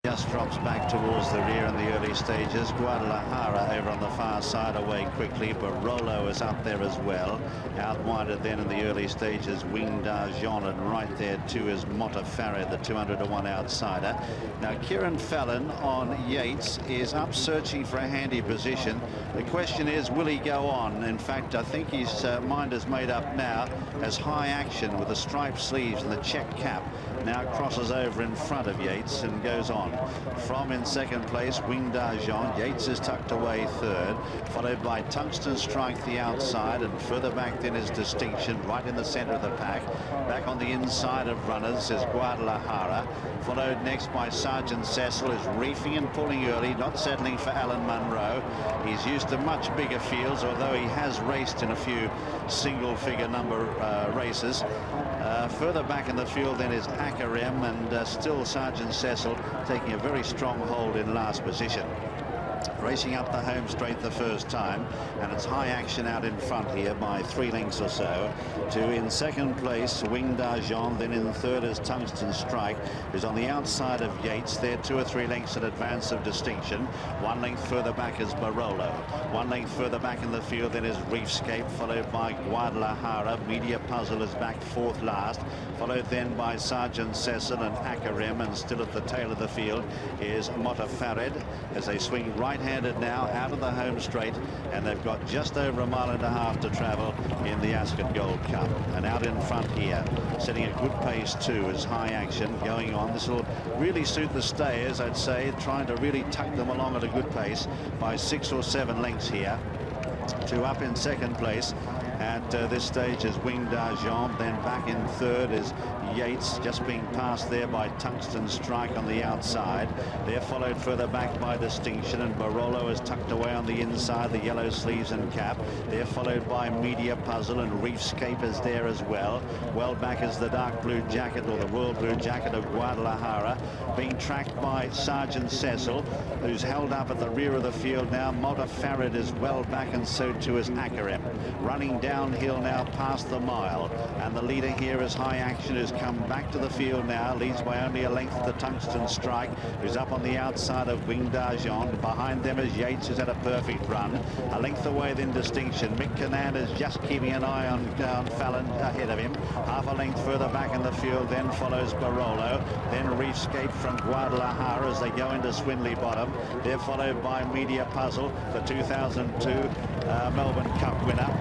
Just drops back towards the rear in the early stages. Guadalajara over on the far side away quickly. Barolo is up there as well. Out wider then in the early stages, Wing d'Argent, and right there too is Motafarad, the 200-to-1 outsider. Now Kieran Fallon on Yeats is up searching for a handy position. The question is, will he go on? In fact, I think his mind is made up now, as High Action with the striped sleeves and the check cap now crosses over in front of Yeats and goes on. From in second place, Wing d'Argent. Yeats is tucked away third, followed by Tungsten Strike the outside, and further back then is Distinction, right in the center of the pack. Back on the inside of runners is Guadalajara, followed next by Sergeant Cecil, who's reefing and pulling early, not settling for Alan Munro. He's used to much bigger fields, although he has raced in a few single-figure number races. Further back in the field then is Akarem, and still Sergeant Cecil taking a very strong hold in last position. Racing up the home straight the first time, and it's High Action out in front here by 3 lengths or so. To in second place, Wing d'Argent. Then in third is Tungsten Strike, who's on the outside of Yeats. They're 2 or 3 lengths in advance of Distinction. 1 length further back is Barolo. 1 length further back in the field then is Reefscape, followed by Guadalajara. Media Puzzle is back 4th last, followed then by Sergeant Cecil and Akarem, and still at the tail of the field is Motafarad as they swing right-handed now out of the home straight, and they've got just over 1.5 miles to travel in the Ascot Gold Cup. And out in front here, setting a good pace too, is High Action going on. This will really suit the stayers, I'd say, trying to really tuck them along at a good pace by 6 or 7 lengths here. To up in second place at this stage is Wing d'Argent. Then back in third is Yeats, just being passed there by Tungsten Strike on the outside. They're followed further back by Distinction, and Barolo is tucked away on the inside, the yellow sleeves and cap. They're followed by Media Puzzle, and Reefscape is there as well. Well back is the dark blue jacket, or the royal blue jacket, of Guadalajara, being tracked by Sergeant Cecil, who's held up at the rear of the field now. Motafarad is well back, and so too is Akarem. Running downhill now past the mile, and the leader here is High Action, who's come back to the field now, leads by only a length to Tungsten Strike, who's up on the outside of Wing d'Argent. Behind them is Yeats, who's had a perfect run. A length away then Distinction. Mick Cannan is just keeping an eye on Fallon ahead of him. Half a length further back in the field then follows Barolo, then Reefscape from Guadalajara as they go into Swinley Bottom. They're followed by Media Puzzle, the 2002 Melbourne Cup winner.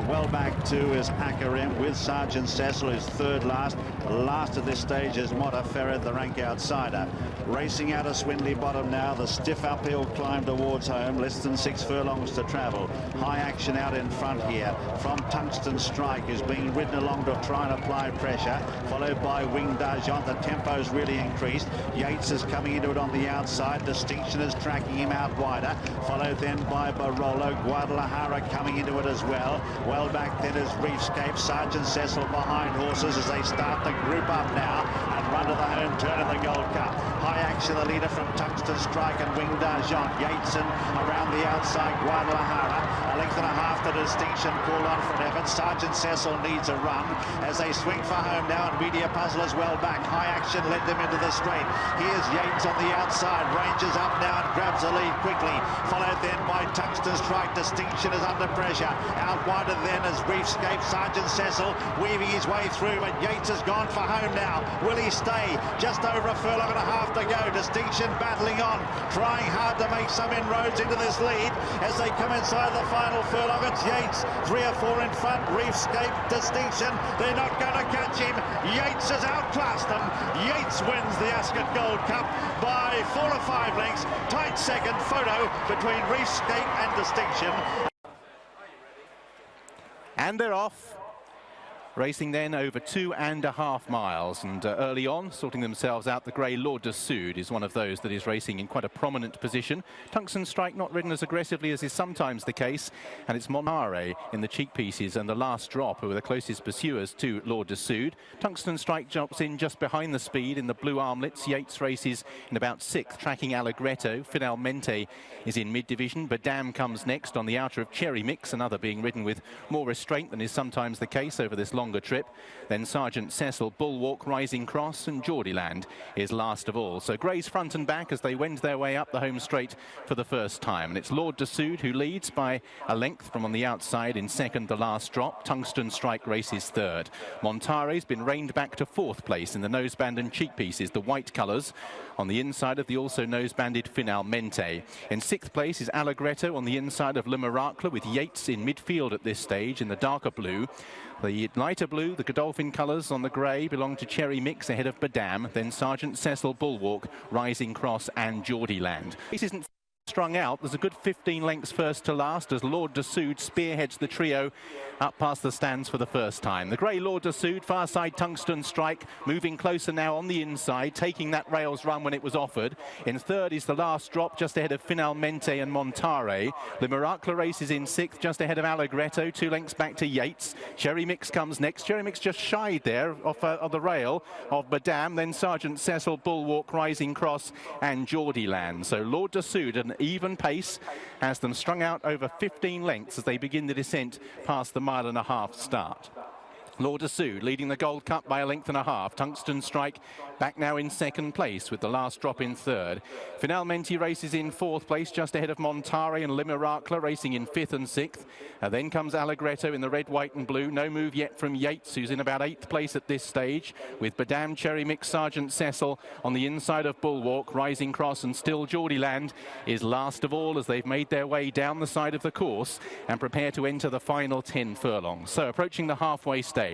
Well back too is Akarem with Sergeant Cecil, who's 3rd last. Last at this stage is Motafarad, the rank outsider. Racing out of Swinley Bottom now, the stiff uphill climb towards home, less than 6 furlongs to travel. High Action out in front here from Tungsten Strike, who's being ridden along to try and apply pressure, followed by Wing d'Argent. The tempo's really increased. Yeats is coming into it on the outside. Distinction is tracking him out wider, followed then by Barolo. Guadalajara coming into it as well. Well back then is Reefscape. Sergeant Cecil behind horses as they start to group up now and run to the home turn in the Gold Cup. High Action, the leader from Tungsten Strike, and Wing d'Argent. Yeatson around the outside, Guadalajara. A length and a half to Distinction, called on for an effort. Sergeant Cecil needs a run as they swing for home now, and Media Puzzle is well back. High Action led them into the straight. Here's Yeats on the outside, ranges up now and grabs the lead quickly, followed then by Tungsten Strike. Distinction is under pressure. Out wider then as Reefscape. Sergeant Cecil weaving his way through, but Yeats has gone for home now. Will he stay? Just over 1.5 furlongs to go. Distinction battling on, trying hard to make some inroads into this lead as they come inside the final furlong. It's Yeats, 3 or 4 in front. Reefscape, Distinction, they're not going to catch him. Yeats has outclassed them. Yeats wins the Ascot Gold Cup by 4 or 5 lengths. Tight second. Photo between Reefscape and Distinction. And they're off. Racing then over 2.5 miles, and early on, sorting themselves out, the grey Lord de Sud is one of those that is racing in quite a prominent position. Tungsten Strike not ridden as aggressively as is sometimes the case, and it's Monare in the cheek pieces and the last drop who are the closest pursuers to Lord de Sud. Tungsten Strike jumps in just behind the speed in the blue armlets. Yeats races in about 6th, tracking Allegretto. Finalmente is in mid-division. Badam comes next on the outer of Cherry Mix, another being ridden with more restraint than is sometimes the case over this long longer trip. Then Sergeant Cecil, Bulwark, Rising Cross, and Geordieland is last of all. So Grey's front and back as they wend their way up the home straight for the first time. And it's Lord de Sude who leads by a length from on the outside in second, the last drop. Tungsten Strike races third. Montare's been reined back to fourth place in the noseband and cheek pieces, the white colours, on the inside of the also nosebanded Finalmente. In sixth place is Allegretto on the inside of Le Miracle, with Yeats in midfield at this stage in the darker blue. The lighter blue, the Godolphin colours on the grey, belong to Cherry Mix ahead of Badam, then Sergeant Cecil, Bulwark, Rising Cross and Geordieland. This isn't strung out. There's a good 15 lengths first to last as Lord de Sude spearheads the trio up past the stands for the first time. The grey Lord de Sude, far side Tungsten Strike, moving closer now on the inside, taking that rails run when it was offered. In third is the last drop, just ahead of Finalmente and Montare. Le Miracle races in sixth, just ahead of Allegretto, 2 lengths back to Yeats. Cherry Mix comes next. Cherry Mix just shied there off the rail of Badam, then Sergeant Cecil, Bulwark, Rising Cross and Geordieland. So Lord de Sude, an even pace, has them strung out over 15 lengths as they begin the descent past the 1.5-mile start. Lord de Sude leading the Gold Cup by 1.5 lengths. Tungsten Strike back now in second place with the last drop in third. Finalmente races in fourth place, just ahead of Montare and Le Miracle racing in fifth and sixth. Then comes Allegretto in the red, white and blue. No move yet from Yeats, who's in about eighth place at this stage, with Badam, Cherry Mix, Sergeant Cecil on the inside of Bulwark. Rising Cross and still Geordieland is last of all as they've made their way down the side of the course and prepare to enter the final 10 furlongs. So approaching the halfway stage.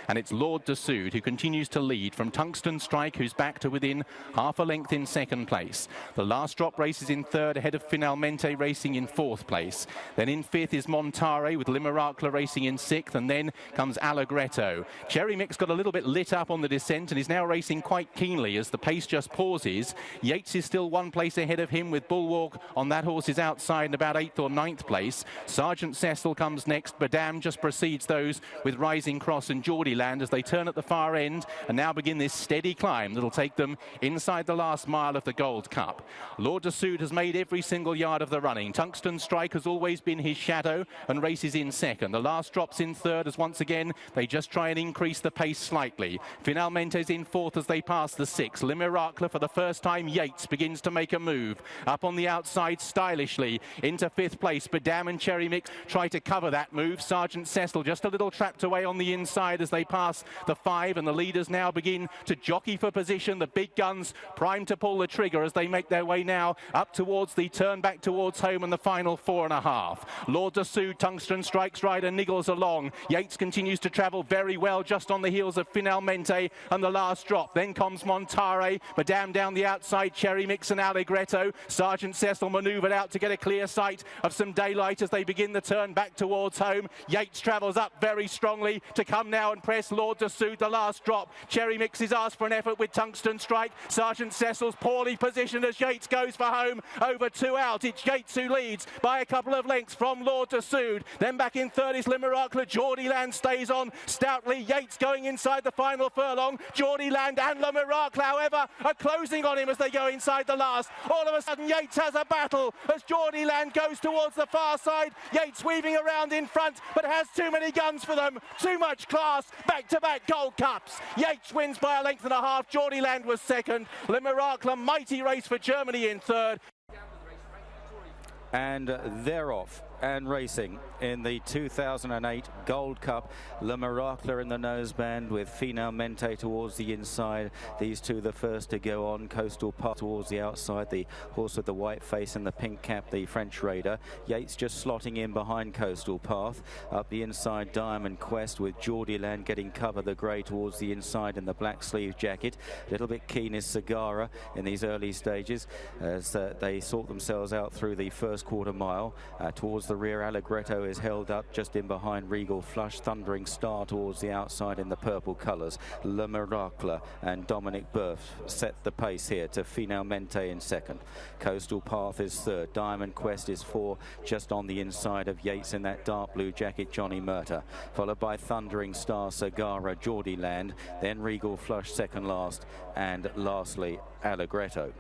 And it's Lord de Sude who continues to lead from Tungsten Strike, who's back to within half a length in second place. The last drop races in third ahead of Finalmente racing in fourth place. Then in fifth is Montare with Le Miracle racing in sixth, and then comes Allegretto. Cherry Mix got a little bit lit up on the descent and is now racing quite keenly as the pace just pauses. Yates is still 1 place ahead of him with Bulwark on that horse's outside in about 8th or 9th place. Sergeant Cecil comes next. Badam just precedes those with Rising Cross and Geordieland as they turn at the far end and now begin this steady climb that'll take them inside the last mile of the Gold Cup. Lord de Sude has made every single yard of the running. Tungsten Strike has always been his shadow and races in second. The last drops in third as once again they just try and increase the pace slightly. Finalmente's in fourth as they pass the 6. Le Miracle for the first time. Yeats begins to make a move up on the outside stylishly into 5th place. Badam and Cherry Mix try to cover that move. Sergeant Cecil just a little trapped away on the inside as they pass the 5, and the leaders now begin to jockey for position. The big guns primed to pull the trigger as they make their way now up towards the turn back towards home and the final 4.5. Lord de Sude, Tungsten Strike's rider, niggles along. Yeats continues to travel very well just on the heels of Finalmente and the last drop. Then comes Montare, Badam down the outside, Cherry Mix and Allegretto. Sergeant Cecil manoeuvred out to get a clear sight of some daylight as they begin the turn back towards home. Yates travels up very strongly to come now and press Lord de Sude, the last drop. Cherry Mix is asked for an effort with Tungsten Strike. Sergeant Cecil's poorly positioned as Yates goes for home. Over 2 out. It's Yates who leads by a couple of lengths from Lord de Sude. Then back in third is Le Miracle. Geordieland stays on stoutly. Yates going inside the final furlong. Geordieland and Le Miracle, however, are closing on him as they go inside the last. All of a sudden, Yates has a battle as Geordieland goes towards the far side. Yates weaving around in front, but has too many guns for them. Too much class. Back-to-back Gold Cups. Yates wins by 1.5 lengths. Geordieland was second. Le Miracle, a mighty race for Germany in third. And they're off and racing in the 2008 Gold Cup. Le Miracle in the noseband with Finalmente towards the inside. These two the first to go on. Coastal Path towards the outside. The horse with the white face and the pink cap, the French raider. Yates just slotting in behind Coastal Path. Up the inside, Diamond Quest with Geordieland getting cover, the grey towards the inside in the black sleeve jacket. A little bit keen is Sagara in these early stages as they sort themselves out through the first quarter mile. Towards the rear, Allegretto is held up just in behind Regal Flush. Thundering Star towards the outside in the purple colours. Le Miracle and Dominic Burf set the pace here to Finalmente in second. Coastal Path is third. Diamond Quest is 4, just on the inside of Yates in that dark blue jacket, Johnny Murta. Followed by Thundering Star, Sagara, Geordieland. Then Regal Flush second last. And lastly, Allegretto.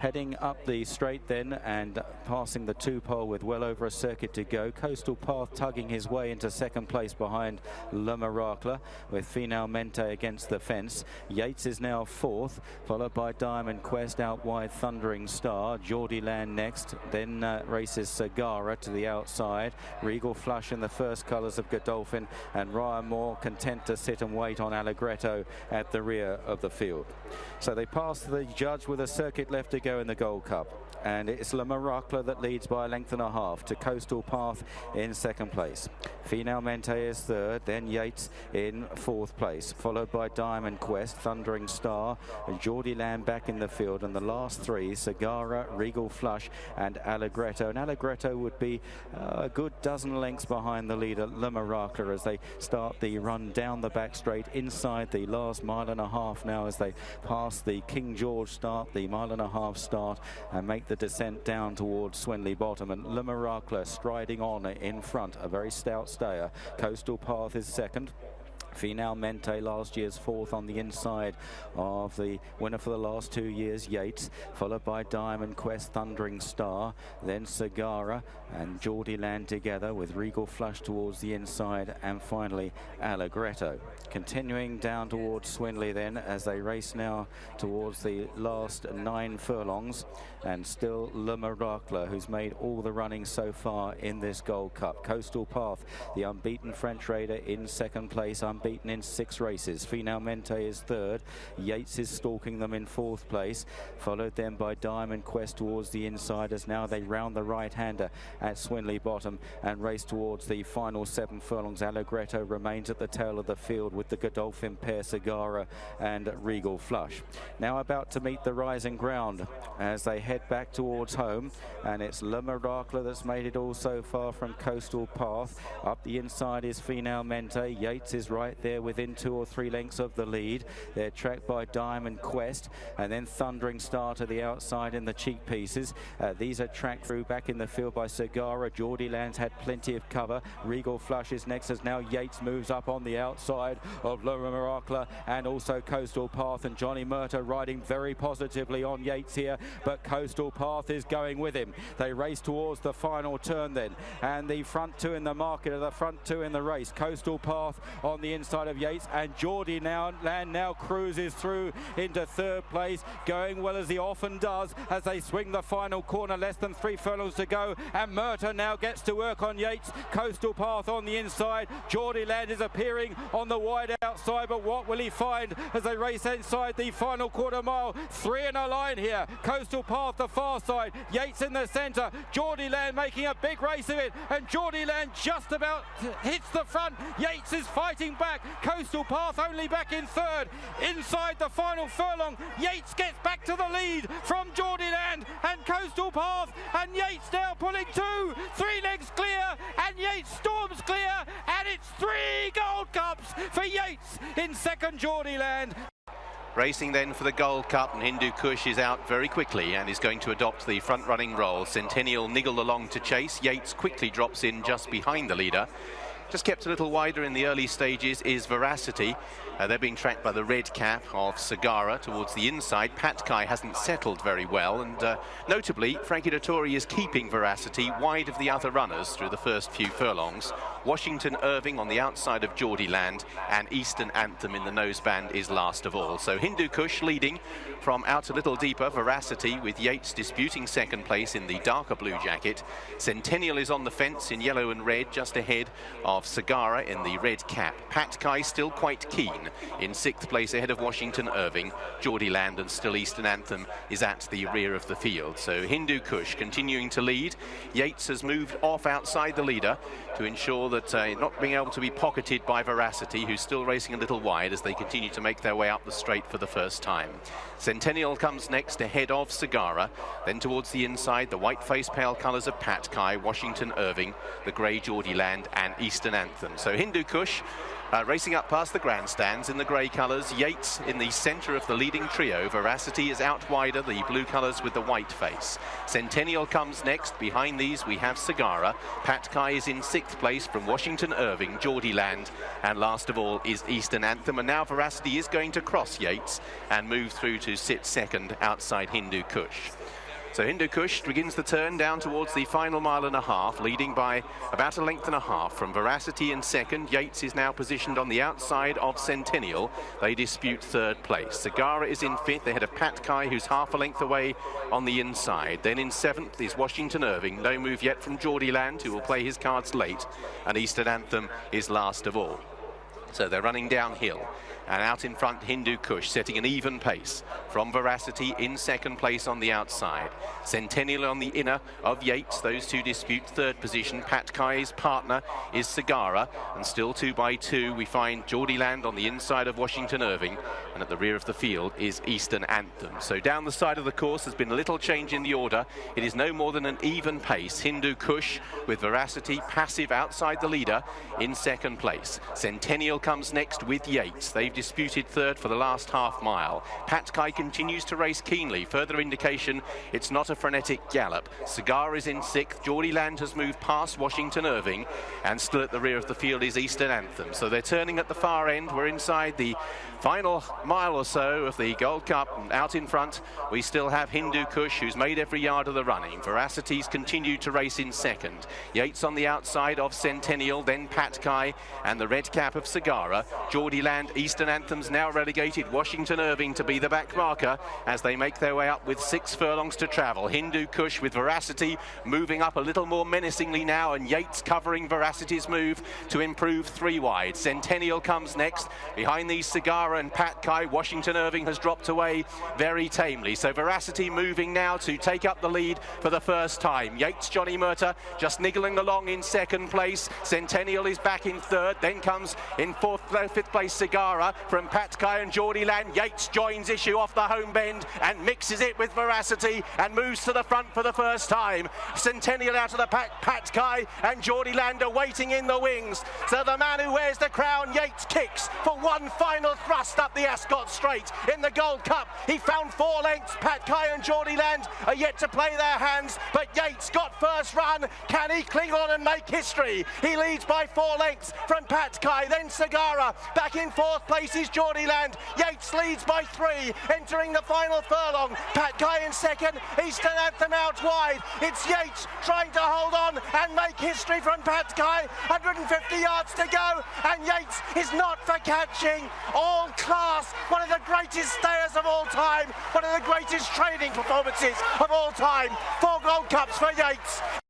Heading up the straight then and passing the 2-pole with well over a circuit to go. Coastal Path tugging his way into second place behind Le Miracle with Finalmente against the fence. Yeats is now fourth, followed by Diamond Quest out wide, Thundering Star. Geordie Land next, then races Sagara to the outside. Regal Flush in the first colours of Godolphin, and Ryan Moore content to sit and wait on Allegretto at the rear of the field. So they pass the judge with a circuit left to go in the Gold Cup, and it's Le Miracle that leads by a length and a half to Coastal Path in second place. Finalmente is third, then Yeats in fourth place, followed by Diamond Quest, Thundering Star, and Geordie Land back in the field, and the last three, Sagara, Regal Flush and Allegretto. And Allegretto would be a good dozen lengths behind the leader, Le Miracle, as they start the run down the back straight inside the last mile and a half now, as they pass the King George start, the mile and a half start, and make the descent down towards Swinley Bottom. And Le Miracle striding on in front, a very stout stayer. Coastal Path is second. Finalmente, last year's fourth on the inside of the winner for the last 2 years, Yeats, followed by Diamond Quest, Thundering Star, then Sagara and Geordie Land together with Regal Flush towards the inside, and finally Allegretto. Continuing down towards Swinley then as they race now towards the last 9 furlongs, and still Le Miracle, who's made all the running so far in this Gold Cup. Coastal Path, the unbeaten French raider, in second place, unbeaten in 6 races. Finalmente is third. Yeats is stalking them in fourth place, followed then by Diamond Quest towards the inside, as now they round the right-hander at Swinley Bottom and race towards the final 7 furlongs. Allegretto remains at the tail of the field with the Godolphin pair, Sagara and Regal Flush. Now about to meet the rising ground as they head back towards home, and it's Le Miracle that's made it all so far from Coastal Path. Up the inside is Finalmente. Yeats is right there within 2 or 3 lengths of the lead. They're tracked by Diamond Quest, and then Thundering Star to the outside in the cheek pieces. These are tracked through back in the field by Sagara. Geordie Land's had plenty of cover. Regal Flush is next, as now Yeats moves up on the outside of Le Miracle and also Coastal Path, and Johnny Murta riding very positively on Yeats here, but Coastal Path is going with him. They race towards the final turn then, and the front 2 in the market are the front 2 in the race. Coastal Path on the inside of Yeats, and Geordie Land now cruises through into third place, going well as he often does as they swing the final corner, less than 3 furlongs to go, and Murta now gets to work on Yeats. Coastal Path on the inside. Geordie Land is appearing on the wide outside, but what will he find as they race inside the final quarter mile? 3 in a line here. Coastal Path the far side, Yeats in the centre, Geordie Land making a big race of it, and Geordie Land just about hits the front. Yeats is fighting back. Coastal Path only back in third. Inside the final furlong, Yeats gets back to the lead from Geordie Land and Coastal Path, and Yeats now pulling 2, 3 legs clear, and Yeats storms clear, and it's 3 Gold Cups for Yeats in second, Geordie Land. Racing then for the Gold Cup, and Hindu Kush is out very quickly and is going to adopt the front-running role. Centennial niggled along to chase. Yates quickly drops in just behind the leader. Just kept a little wider in the early stages is Veracity. They're being tracked by the red cap of Sagara towards the inside. Patkai hasn't settled very well, and notably, Frankie Dettori is keeping Veracity wide of the other runners through the first few furlongs. Washington Irving on the outside of Geordie Land, and Eastern Anthem in the noseband is last of all. So Hindu Kush leading from out a little deeper. Veracity with Yeats disputing second place in the darker blue jacket. Centennial is on the fence in yellow and red just ahead of Sagara in the red cap. Patkai still quite keen in 6th place ahead of Washington Irving. Geordie Land and still Eastern Anthem is at the rear of the field. So Hindu Kush continuing to lead. Yeats has moved off outside the leader to ensure that not being able to be pocketed by Veracity, who's still racing a little wide as they continue to make their way up the straight for the first time. Centennial comes next ahead of Sagara. Then towards the inside, the white face pale colours of Patkai, Washington Irving, the grey Geordie Land and Eastern Anthem. So Hindu Kush racing up past the grandstands in the grey colours. Yeats in the centre of the leading trio. Veracity is out wider, the blue colours with the white face. Centennial comes next. Behind these we have Sagara. Patkai is in 6th place from Washington Irving, Geordie Land, and last of all is Eastern Anthem. And now Veracity is going to cross Yeats and move through to sit second outside Hindu Kush. So Hindu Kush begins the turn down towards the final mile and a half, leading by about a length and a half from Veracity in second. Yeats is now positioned on the outside of Centennial. They dispute third place. Sagara is in fifth ahead of Pat Kai, who's half a length away on the inside. Then in seventh is Washington Irving. No move yet from Geordie Land, who will play his cards late. And Eastern Anthem is last of all. So they're running downhill. And out in front, Hindu Kush setting an even pace from Veracity in second place on the outside. Centennial on the inner of Yeats. Those two dispute third position. Pat Kai's partner is Sagara. And still 2 by 2, we find Geordie Land on the inside of Washington Irving. And at the rear of the field is Eastern Anthem. So down the side of the course, there's been a little change in the order. It is no more than an even pace. Hindu Kush with Veracity passive outside the leader in second place. Centennial comes next with Yeats. They've disputed third for the last half mile. Pat Kai continues to race keenly. Further indication it's not a frenetic gallop. Cigar is in sixth. Geordie Land has moved past Washington Irving, and still at the rear of the field is Eastern Anthem. So they're turning at the far end. We're inside the final mile or so of the Gold Cup, and out in front we still have Hindu Kush, who's made every yard of the running. Veracity's continued to race in second. Yeats on the outside of Centennial, then Pat Kai and the red cap of Sagara. Geordie Land, Eastern Anthem's now relegated Washington Irving to be the back marker as they make their way up with 6 furlongs to travel. Hindu Kush with Veracity moving up a little more menacingly now, and Yeats covering Veracity's move to improve 3 wide. Centennial comes next. Behind these Sagara and Pat Kai, Washington Irving has dropped away very tamely. So Veracity moving now to take up the lead for the first time. Yeats, Johnny Murtagh just niggling along in second place. Centennial is back in third. Then comes in fifth place Sagara from Pat Kai and Geordie Land. Yeats joins issue off the home bend and mixes it with Veracity and moves to the front for the first time. Centennial out of the pack. Pat Kai and Geordie Land are waiting in the wings. So the man who wears the crown, Yeats, kicks for one final thrust up the Ascot Straight in the Gold Cup. He found 4 lengths. Pat Kai and Geordie Land are yet to play their hands, but Yeats got first run. Can he cling on and make history? He leads by 4 lengths from Pat Kai, then Sagara. Back in 4th place is Geordie Land. Yeats leads by 3, entering the final furlong. Pat Kai in second, Eastern Anthem out wide. It's Yeats trying to hold on and make history from Pat Kai. 150 yards to go, and Yeats is not for catching. All class, one of the greatest stayers of all time, one of the greatest training performances of all time. 4 Gold Cups for Yeats.